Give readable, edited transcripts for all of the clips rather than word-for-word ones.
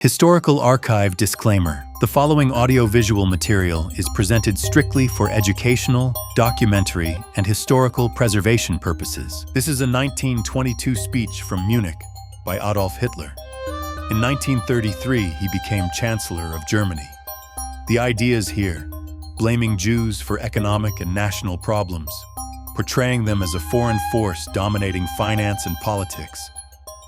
Historical Archive Disclaimer. The following audio-visual material is presented strictly for educational, documentary, and historical preservation purposes. This is a 1922 speech from Munich by Adolf Hitler. In 1933, he became Chancellor of Germany. The ideas here: blaming Jews for economic and national problems, portraying them as a foreign force dominating finance and politics,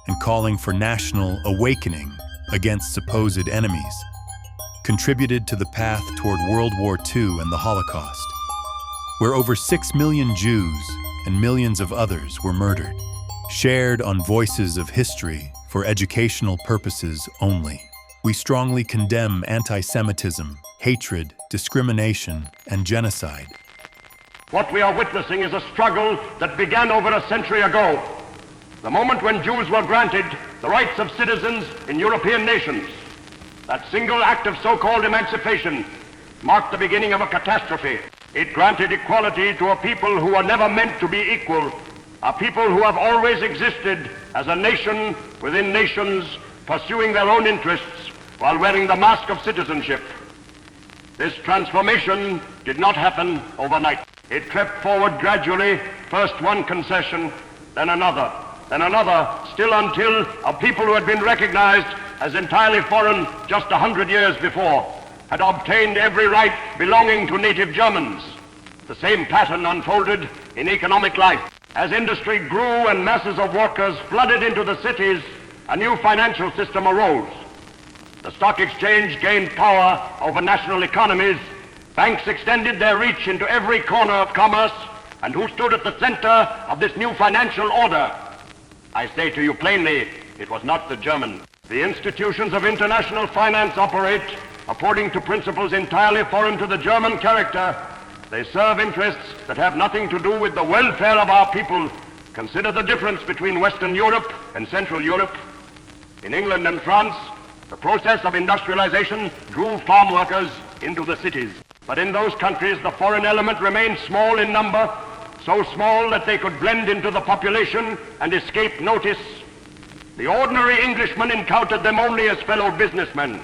and calling for national awakening against supposed enemies, contributed to the path toward World War II and the Holocaust, where over 6 million Jews and millions of others were murdered, shared on Voices of History for educational purposes only. We strongly condemn anti-Semitism, hatred, discrimination, and genocide. What we are witnessing is a struggle that began over a century ago, the moment when Jews were granted the rights of citizens in European nations. That single act of so-called emancipation marked the beginning of a catastrophe. It granted equality to a people who were never meant to be equal, a people who have always existed as a nation within nations, pursuing their own interests while wearing the mask of citizenship. This transformation did not happen overnight. It crept forward gradually, first one concession, then another, still until a people who had been recognized as entirely foreign just 100 years before had obtained every right belonging to native Germans. The same pattern unfolded in economic life. As industry grew and masses of workers flooded into the cities, a new financial system arose. The stock exchange gained power over national economies. Banks extended their reach into every corner of commerce. And who stood at the center of this new financial order? I say to you plainly, it was not the German. The institutions of international finance operate according to principles entirely foreign to the German character. They serve interests that have nothing to do with the welfare of our people. Consider the difference between Western Europe and Central Europe. In England and France, the process of industrialization drew farm workers into the cities. But in those countries, the foreign element remained small in number, so small that they could blend into the population and escape notice. The ordinary Englishman encountered them only as fellow businessmen,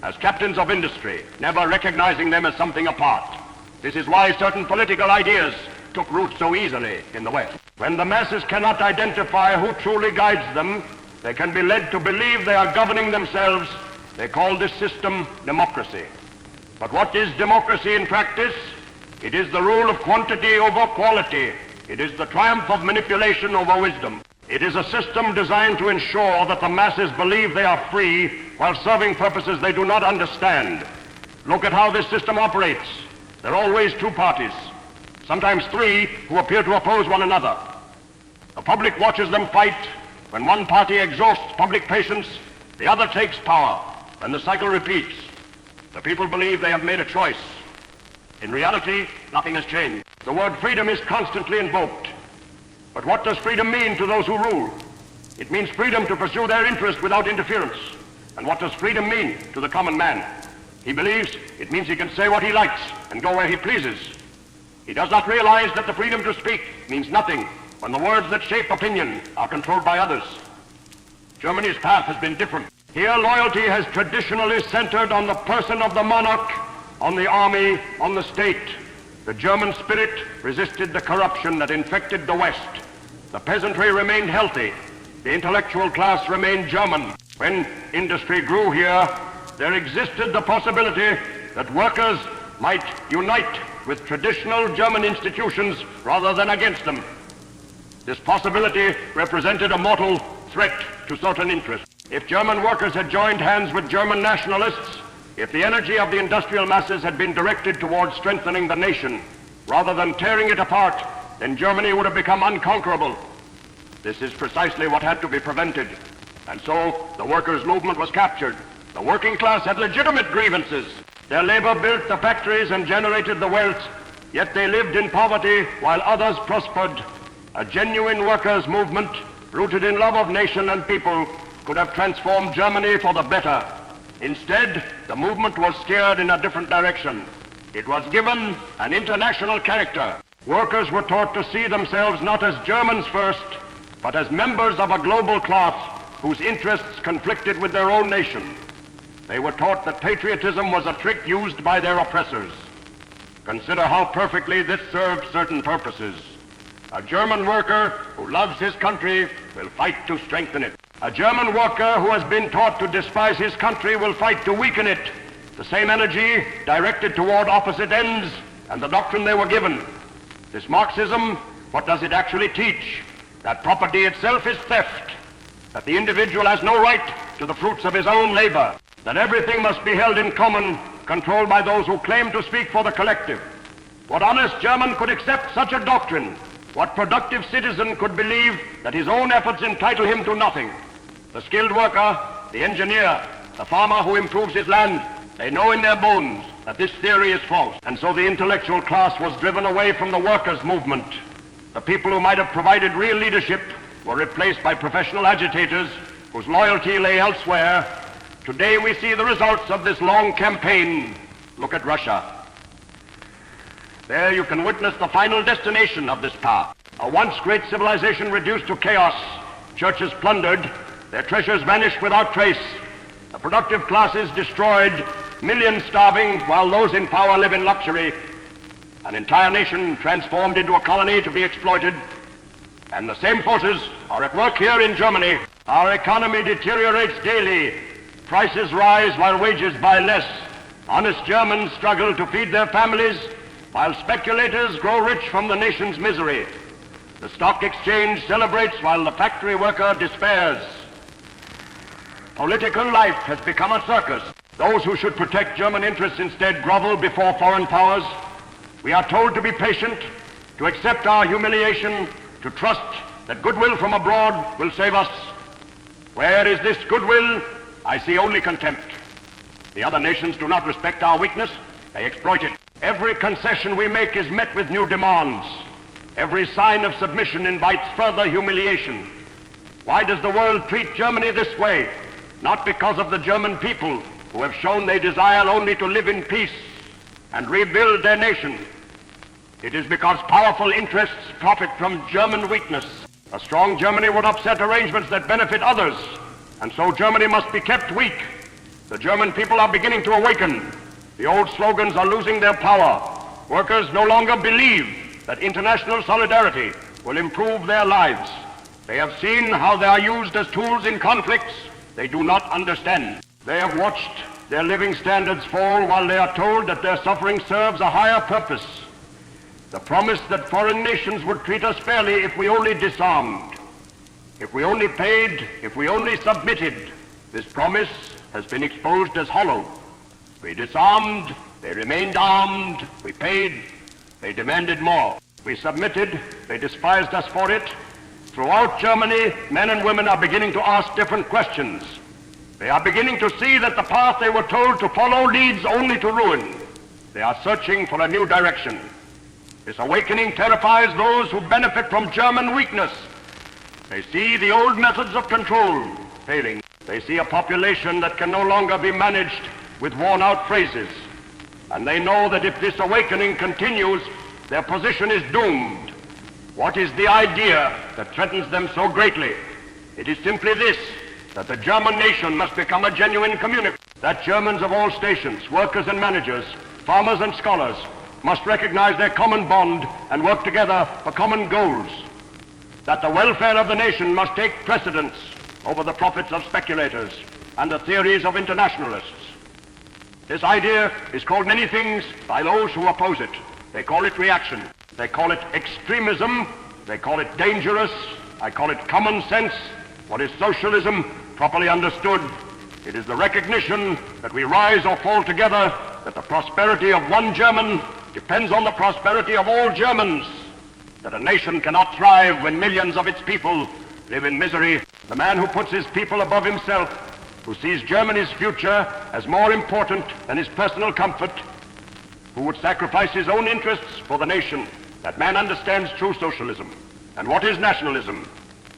as captains of industry, never recognizing them as something apart. This is why certain political ideas took root so easily in the West. When the masses cannot identify who truly guides them, they can be led to believe they are governing themselves. They call this system democracy. But what is democracy in practice? It is the rule of quantity over quality. It is the triumph of manipulation over wisdom. It is a system designed to ensure that the masses believe they are free while serving purposes they do not understand. Look at how this system operates. There are always two parties, sometimes three, who appear to oppose one another. The public watches them fight. When one party exhausts public patience, the other takes power, and the cycle repeats. The people believe they have made a choice. In reality, nothing has changed. The word freedom is constantly invoked. But what does freedom mean to those who rule? It means freedom to pursue their interest without interference. And what does freedom mean to the common man? He believes it means he can say what he likes and go where he pleases. He does not realize that the freedom to speak means nothing when the words that shape opinion are controlled by others. Germany's path has been different. Here, loyalty has traditionally centered on the person of the monarch, on the army, on the state. The German spirit resisted the corruption that infected the West. The peasantry remained healthy. The intellectual class remained German. When industry grew here, there existed the possibility that workers might unite with traditional German institutions rather than against them. This possibility represented a mortal threat to certain interests. If German workers had joined hands with German nationalists, if the energy of the industrial masses had been directed towards strengthening the nation rather than tearing it apart, then Germany would have become unconquerable. This is precisely what had to be prevented. And so the workers' movement was captured. The working class had legitimate grievances. Their labor built the factories and generated the wealth, yet they lived in poverty while others prospered. A genuine workers' movement rooted in love of nation and people could have transformed Germany for the better. Instead, the movement was steered in a different direction. It was given an international character. Workers were taught to see themselves not as Germans first, but as members of a global class whose interests conflicted with their own nation. They were taught that patriotism was a trick used by their oppressors. Consider how perfectly this served certain purposes. A German worker who loves his country will fight to strengthen it. A German worker who has been taught to despise his country will fight to weaken it. The same energy directed toward opposite ends and the doctrine they were given. This Marxism, what does it actually teach? That property itself is theft, that the individual has no right to the fruits of his own labor, that everything must be held in common, controlled by those who claim to speak for the collective. What honest German could accept such a doctrine? What productive citizen could believe that his own efforts entitle him to nothing? The skilled worker, the engineer, the farmer who improves his land, they know in their bones that this theory is false. And so the intellectual class was driven away from the workers' movement. The people who might have provided real leadership were replaced by professional agitators whose loyalty lay elsewhere. Today we see the results of this long campaign. Look at Russia. There you can witness the final destination of this path. A once great civilization reduced to chaos, churches plundered, their treasures vanished without trace, the productive classes destroyed, millions starving while those in power live in luxury, an entire nation transformed into a colony to be exploited, and the same forces are at work here in Germany. Our economy deteriorates daily. Prices rise while wages buy less. Honest Germans struggle to feed their families while speculators grow rich from the nation's misery. The stock exchange celebrates while the factory worker despairs. Political life has become a circus. Those who should protect German interests instead grovel before foreign powers. We are told to be patient, to accept our humiliation, to trust that goodwill from abroad will save us. Where is this goodwill? I see only contempt. The other nations do not respect our weakness. They exploit it. Every concession we make is met with new demands. Every sign of submission invites further humiliation. Why does the world treat Germany this way? Not because of the German people, who have shown they desire only to live in peace and rebuild their nation. It is because powerful interests profit from German weakness. A strong Germany would upset arrangements that benefit others, and so Germany must be kept weak. The German people are beginning to awaken. The old slogans are losing their power. Workers no longer believe that international solidarity will improve their lives. They have seen how they are used as tools in conflicts they do not understand. They have watched their living standards fall while they are told that their suffering serves a higher purpose. The promise that foreign nations would treat us fairly if we only disarmed, if we only paid, if we only submitted. This promise has been exposed as hollow. We disarmed, they remained armed. We paid, they demanded more. We submitted, they despised us for it. Throughout Germany, men and women are beginning to ask different questions. They are beginning to see that the path they were told to follow leads only to ruin. They are searching for a new direction. This awakening terrifies those who benefit from German weakness. They see the old methods of control failing. They see a population that can no longer be managed with worn-out phrases. And they know that if this awakening continues, their position is doomed. What is the idea that threatens them so greatly? It is simply this, that the German nation must become a genuine community, that Germans of all stations, workers and managers, farmers and scholars, must recognize their common bond and work together for common goals, that the welfare of the nation must take precedence over the profits of speculators and the theories of internationalists. This idea is called many things by those who oppose it. They call it reaction. They call it extremism. They call it dangerous. I call it common sense. What is socialism? Properly understood, it is the recognition that we rise or fall together, that the prosperity of one German depends on the prosperity of all Germans, that a nation cannot thrive when millions of its people live in misery. The man who puts his people above himself, who sees Germany's future as more important than his personal comfort, who would sacrifice his own interests for the nation, that man understands true socialism. And what is nationalism?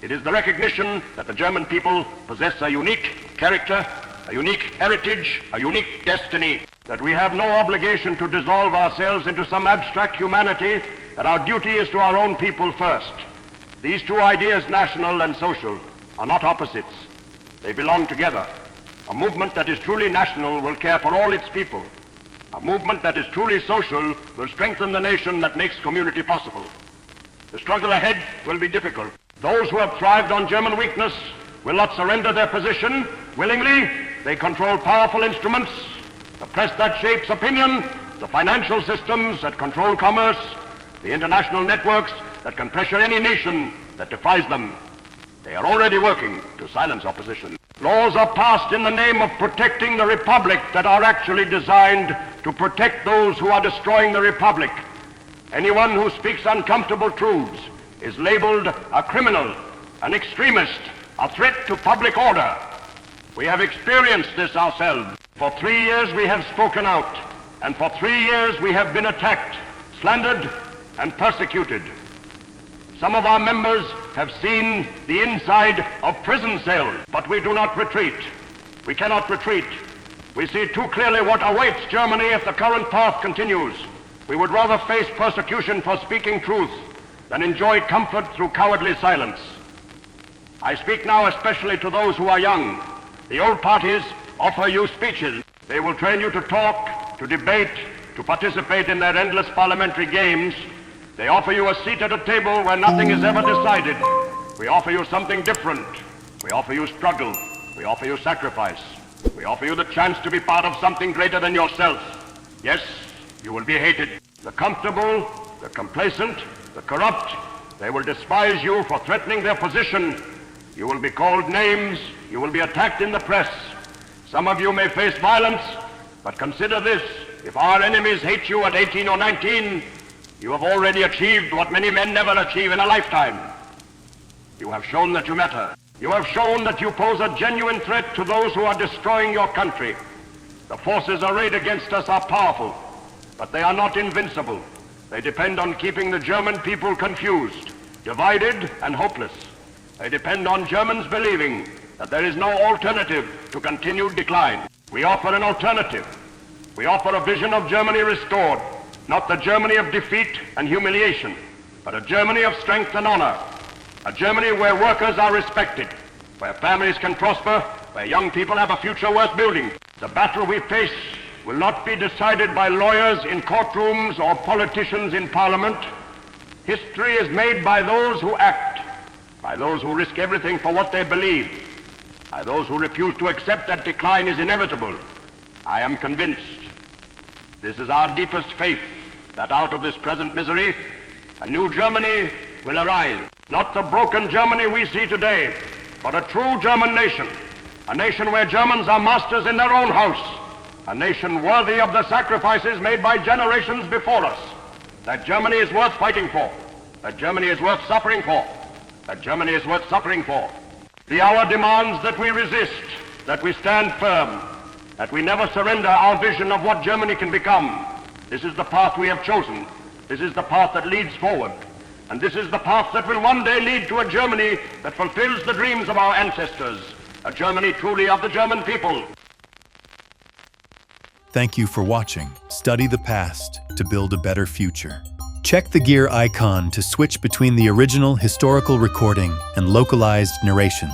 It is the recognition that the German people possess a unique character, a unique heritage, a unique destiny, that we have no obligation to dissolve ourselves into some abstract humanity, that our duty is to our own people first. These two ideas, national and social, are not opposites. They belong together. A movement that is truly national will care for all its people. A movement that is truly social will strengthen the nation that makes community possible. The struggle ahead will be difficult. Those who have thrived on German weakness will not surrender their position willingly. They control powerful instruments, the press that shapes opinion, the financial systems that control commerce, the international networks that can pressure any nation that defies them. They are already working to silence opposition. Laws are passed in the name of protecting the republic that are actually designed to protect those who are destroying the republic. Anyone who speaks uncomfortable truths is labeled a criminal, an extremist, a threat to public order. We have experienced this ourselves. For 3 years we have spoken out, and for 3 years we have been attacked, slandered, and persecuted. Some of our members have seen the inside of prison cells, but we do not retreat. We cannot retreat. We see too clearly what awaits Germany if the current path continues. We would rather face persecution for speaking truth than enjoy comfort through cowardly silence. I speak now especially to those who are young. The old parties offer you speeches. They will train you to talk, to debate, to participate in their endless parliamentary games. They offer you a seat at a table where nothing is ever decided. We offer you something different. We offer you struggle. We offer you sacrifice. We offer you the chance to be part of something greater than yourself. Yes, you will be hated. The comfortable, the complacent, the corrupt, they will despise you for threatening their position. You will be called names. You will be attacked in the press. Some of you may face violence, but consider this. If our enemies hate you at 18 or 19, you have already achieved what many men never achieve in a lifetime. You have shown that you matter. You have shown that you pose a genuine threat to those who are destroying your country. The forces arrayed against us are powerful, but they are not invincible. They depend on keeping the German people confused, divided, and hopeless. They depend on Germans believing that there is no alternative to continued decline. We offer an alternative. We offer a vision of Germany restored, not the Germany of defeat and humiliation, but a Germany of strength and honor, a Germany where workers are respected, where families can prosper, where young people have a future worth building. The battle we face will not be decided by lawyers in courtrooms or politicians in parliament. History is made by those who act, by those who risk everything for what they believe, by those who refuse to accept that decline is inevitable. I am convinced, this is our deepest faith, that out of this present misery, a new Germany will arise. Not the broken Germany we see today, but a true German nation, a nation where Germans are masters in their own house, a nation worthy of the sacrifices made by generations before us. That Germany is worth fighting for, that Germany is worth suffering for, that Germany is worth suffering for. The hour demands that we resist, that we stand firm, that we never surrender our vision of what Germany can become. This is the path we have chosen. This is the path that leads forward. And this is the path that will one day lead to a Germany that fulfills the dreams of our ancestors, a Germany truly of the German people. Thank you for watching. Study the past to build a better future. Check the gear icon to switch between the original historical recording and localized narrations.